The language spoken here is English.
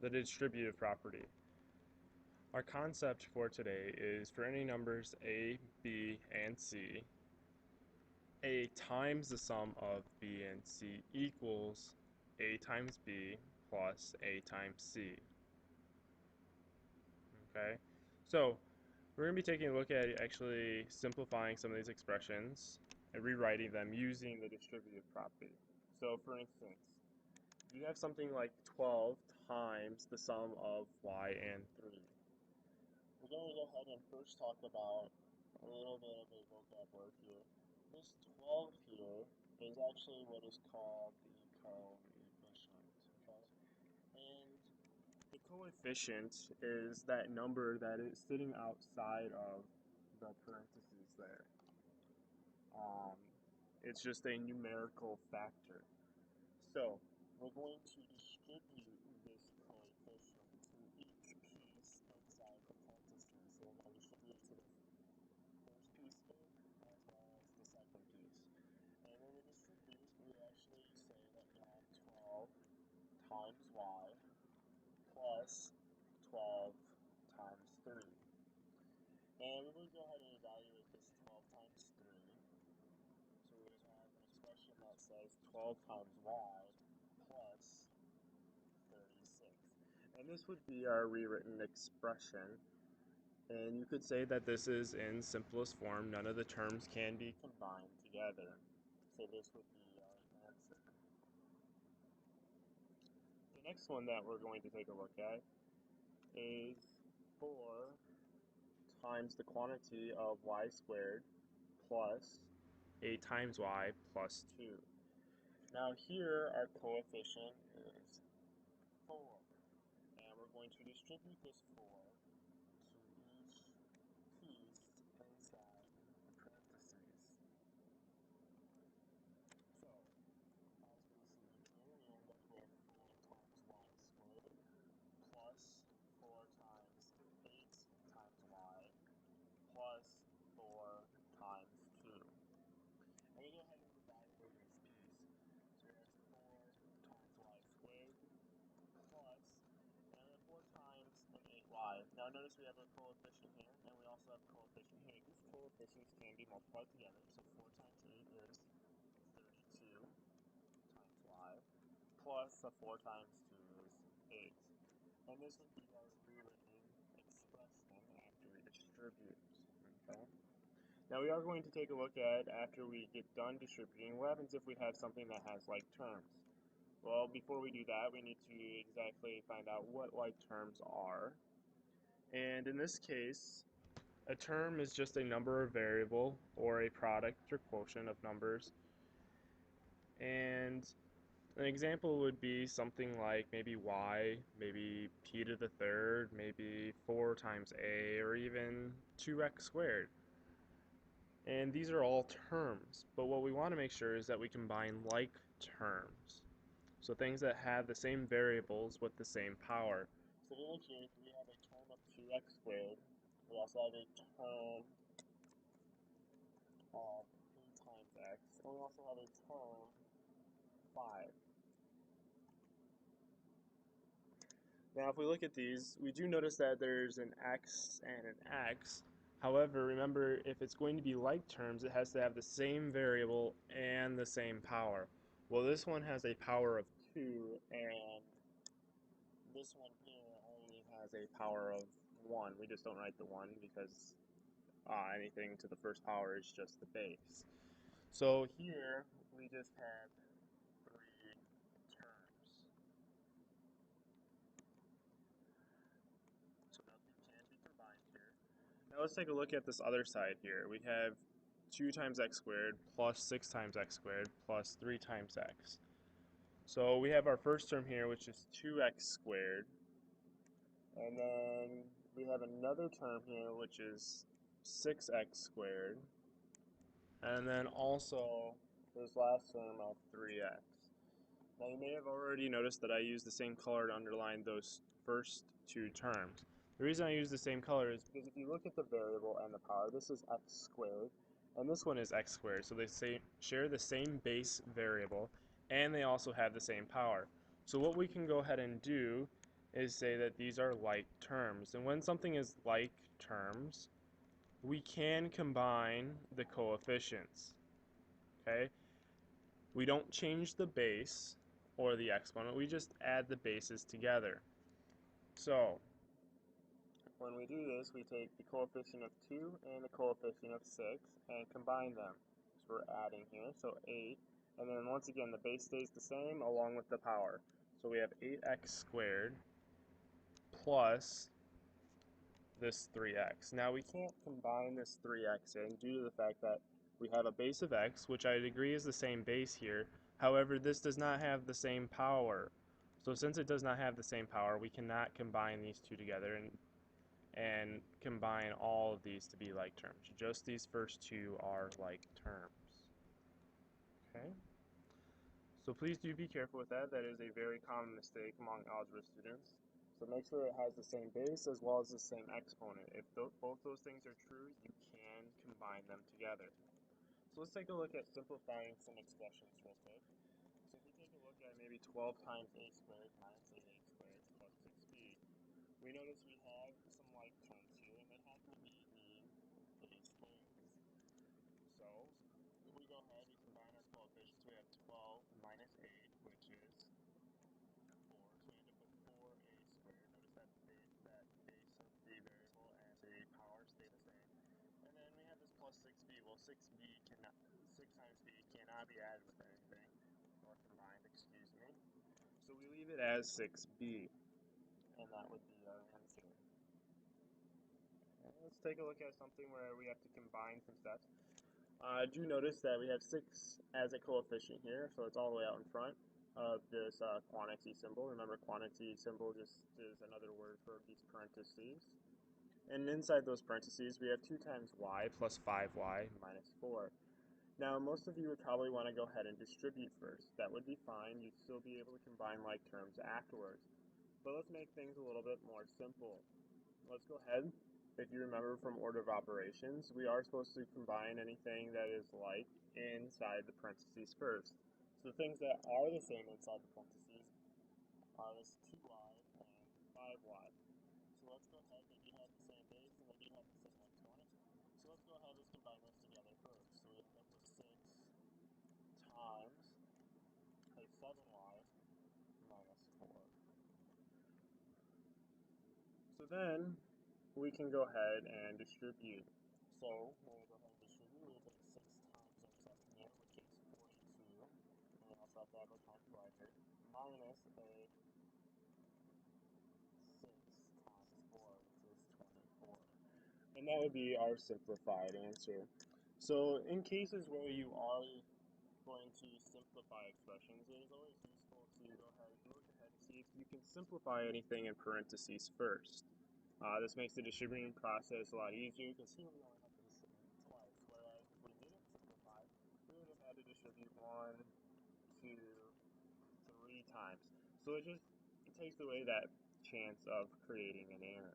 the distributive property. Our concept for today is for any numbers a, b, and c, a times the sum of b and c equals a times b plus a times c. Okay, so we're going to be taking a look at actually simplifying some of these expressions and rewriting them using the distributive property. So for instance, you have something like 12 times the sum of y and 3. We're going to go ahead and first talk about a little bit of a vocabulary here. This 12 here is actually what is called the coefficient. Okay? And the coefficient is that number that is sitting outside of the parentheses there. Um, it's just a numerical factor. So we're going to distribute this coefficient to each piece inside the parentheses. So we're going to distribute it to the first piece here as well as the second piece. And when we distribute, we actually say that we have 12 times y plus 12 times 3. And we're going to go ahead and evaluate this 12 times 3. So we have an expression that says 12 times y plus 36. And this would be our rewritten expression. And you could say that this is in simplest form. None of the terms can be combined together. So this would be our answer. The next one that we're going to take a look at is 4 times the quantity of y squared plus 8 times y plus 2. Now here our coefficient is 4, and we're going to distribute this 4 to each piece inside the parentheses. So, as we see here, we end up with 4 times y squared plus 4 times 8 times y plus 4 times 2. And we go ahead and evaluate this piece. So here's 4 times y squared plus, and then 4 times an 8y. Now notice we have a coefficient here, and we also have a coefficient here. These coefficients can be multiplied together, so 4 times 8 is 32 times y, plus a 4 times 2 is 8. And this would be our rewritten expression after we distribute. Okay? Now we are going to take a look at, after we get done distributing, what happens if we have something that has like terms. Well, before we do that, we need to exactly find out what like terms are. And in this case, a term is just a number or variable or a product or quotient of numbers. And an example would be something like maybe y, maybe p to the third, maybe 4 times a, or even 2x squared. And these are all terms, but what we want to make sure is that we combine like terms. So things that have the same variables with the same power. So we look here, we have a term of 2x squared. We also have a term of 3 times x. And we also have a term 5. Now if we look at these, we do notice that there's an x and an x. However, remember, if it's going to be like terms, it has to have the same variable and the same power. Well, this one has a power of 2, and this one here only has a power of 1. We just don't write the 1 because anything to the first power is just the base. So here, we just have 3 terms. So nothing can be combined here. Now let's take a look at this other side here. We have 2 times x squared plus 6 times x squared plus 3 times x. So we have our first term here, which is 2x squared. And then we have another term here, which is 6x squared. And then also this last term of 3x. Now you may have already noticed that I used the same color to underline those first two terms. The reason I use the same color is because if you look at the variable and the power, this is x squared, and this one is x squared. So they share the same base variable, and they also have the same power. So what we can go ahead and do is say that these are like terms. And when something is like terms, we can combine the coefficients. Okay? We don't change the base or the exponent, we just add the bases together. So, when we do this, we take the coefficient of 2 and the coefficient of 6 and combine them. So we're adding here, so 8. And then once again, the base stays the same along with the power. So we have 8x squared plus this 3x. Now we can't combine this 3x in due to the fact that we have a base of x, which I'd agree is the same base here. However, this does not have the same power. So since it does not have the same power, we cannot combine these two together and combine all of these to be like terms. Just these first two are like terms. Okay? So please do be careful with that. That is a very common mistake among algebra students. So make sure it has the same base as well as the same exponent. If both those things are true, you can combine them together. So let's take a look at simplifying some expressions real quick. So if we take a look at maybe 12 times a squared minus 8a squared plus 6b, we notice we have some like terms here, and they happen to be in a squared. So if we go ahead, we combine our coefficients, we have 12 minus 8, which is 4. So we end up with 4a squared. Notice that that base of the variable and the power stay the same. And then we have this plus 6b. Well, 6b cannot, 6 times b cannot be added with anything, or combined, excuse me. So we leave it as 6b, and that would be our answer. And let's take a look at something where we have to combine some steps. Do notice that we have 6 as a coefficient here, so it's all the way out in front of this quantity symbol. Remember, quantity symbol just is another word for these parentheses. And inside those parentheses, we have 2 times y plus 5y minus 4. Now, most of you would probably want to go ahead and distribute first. That would be fine. You'd still be able to combine like terms afterwards. But let's make things a little bit more simple. Let's go ahead. If you remember from order of operations, we are supposed to combine anything that is like inside the parentheses first. So the things that are the same inside the parentheses are this 2y and 5y. So let's go ahead, they do have the same base and they do have the same exponent. So let's go ahead, let's combine this together first. So we end up with 6 times a 7y minus 4. So then we can go ahead and distribute. So when we go ahead and distribute, we take 6 times our 7 here, which is 42, and we also have to add our times y here, minus a 6 times 4, which is 24. And that would be our simplified answer. So in cases where you are going to simplify expressions, it is always useful to go ahead and look ahead and see if you can simplify anything in parentheses first. This makes the distributing process a lot easier because here we only have to distribute twice, whereas if we didn't simplify, we would have had to distribute 1, 2, 3 times. So it takes away that chance of creating an error.